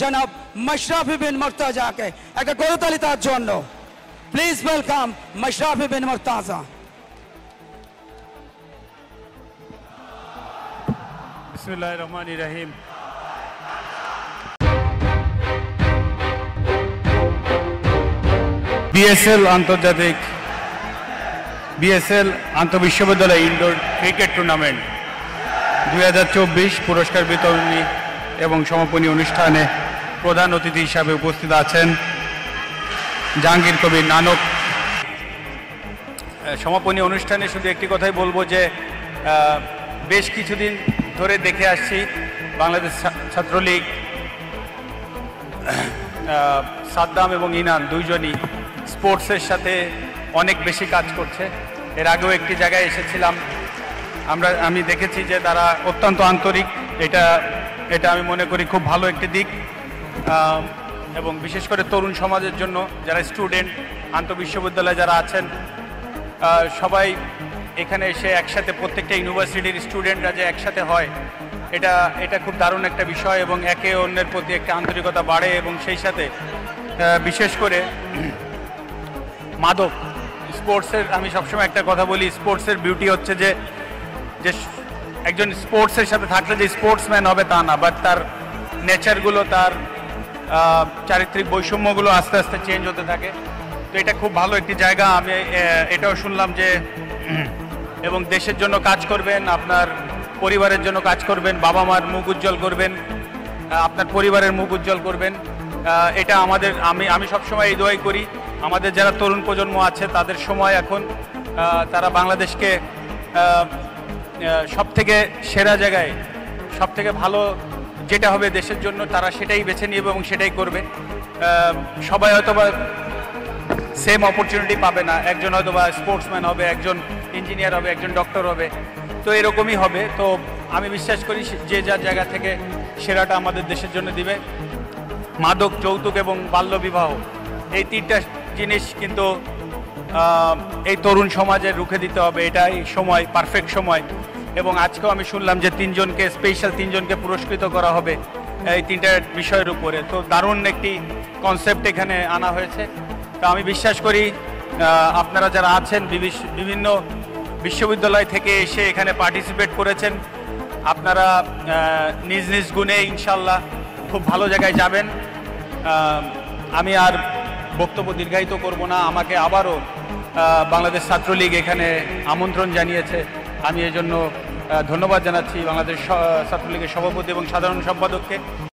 জনাব মাশরাফি বিন মুর্তজাকে। একটা করতালি তার জন্য। প্লিজ ওয়েলকাম মাশরাফি বিন মুর্তজা। বিসমিল্লাহির রহমানির রহিম। বিএসএল আন্তঃবিশ্ববিদ্যালয় ইনডোর ক্রিকেট টুর্নামেন্ট 2024 পুরস্কার বিতরণী এবং সমাপনী অনুষ্ঠানে প্রধান অতিথি হিসাবে উপস্থিত আছেন জাহাঙ্গীর কবির নানক। সমাপনী অনুষ্ঠানে শুধু একটি কথাই বলবো যে বেশ কিছুদিন ধরে দেখে আসছি বাংলাদেশ ছাত্রলীগ সাদ্দাম এবং ইনান দুইজনই স্পোর্টসের সাথে অনেক বেশি কাজ করছে। এর আগেও একটি জায়গায় এসেছিলাম, আমি দেখেছি যে তারা অত্যন্ত আন্তরিক। এটা আমি মনে করি খুব ভালো একটি দিক, এবং বিশেষ করে তরুণ সমাজের জন্য যারা স্টুডেন্ট আন্তঃবিশ্ববিদ্যালয়ে যারা আছেন সবাই এখানে এসে একসাথে প্রত্যেকটা ইউনিভার্সিটির স্টুডেন্টরা যে একসাথে হয় এটা খুব দারুণ একটা বিষয়, এবং একে অন্যের প্রতি একটা আন্তরিকতা বাড়ে। এবং সেই সাথে বিশেষ করে মাদক স্পোর্টসের, আমি সবসময় একটা কথা বলি, স্পোর্টসের বিউটি হচ্ছে যে একজন স্পোর্টসের সাথে থাকলে যে স্পোর্টসম্যান হবে তা না, বাট তার নেচারগুলো, তার চারিত্রিক বৈষম্যগুলো আস্তে আস্তে চেঞ্জ হতে থাকে। তো এটা খুব ভালো একটি জায়গা। আমি এটাও শুনলাম যে এবং দেশের জন্য কাজ করবেন, আপনার পরিবারের জন্য কাজ করবেন, বাবা মার মুখ উজ্জ্বল করবেন, আপনার পরিবারের মুখ উজ্জ্বল করবেন। এটা আমাদের, আমি সবসময় এই দোয়াই করি আমাদের যারা তরুণ প্রজন্ম আছে তাদের সময় এখন, তারা বাংলাদেশকে সবথেকে সেরা জায়গায়, সবথেকে ভালো যেটা হবে দেশের জন্য তারা সেটাই বেছে নেবে এবং সেটাই করবে। সবাই হয়তো বা সেম অপরচুনিটি পাবে না, একজন হয়তো বা স্পোর্টসম্যান হবে, একজন ইঞ্জিনিয়ার হবে, একজন ডক্টর হবে, তো এরকমই হবে। তো আমি বিশ্বাস করি যে যার জায়গা থেকে সেরাটা আমাদের দেশের জন্য দিবে। মাদক, যৌতুক এবং বাল্যবিবাহ এই তিনটা জিনিস কিন্তু এই তরুণ সমাজে রুখে দিতে হবে। এটাই সময়, পারফেক্ট সময়। এবং আজকেও আমি শুনলাম যে স্পেশাল তিনজনকে পুরস্কৃত করা হবে এই তিনটা বিষয়ের উপরে। তো দারুণ একটি কনসেপ্ট এখানে আনা হয়েছে। তো আমি বিশ্বাস করি আপনারা যারা আছেন বিভিন্ন বিশ্ববিদ্যালয় থেকে এসে এখানে পার্টিসিপেট করেছেন, আপনারা নিজ নিজ গুণে ইনশাল্লাহ খুব ভালো জায়গায় যাবেন। আমি আর বক্তব্য দীর্ঘায়িত করব না। আমাকে আবারও বাংলাদেশ ছাত্রলীগ এখানে আমন্ত্রণ জানিয়েছে, আমি এজন্য ধন্যবাদ জানাচ্ছি বাংলাদেশ ছাত্রলীগের সভাপতি এবং সাধারণ সম্পাদককে।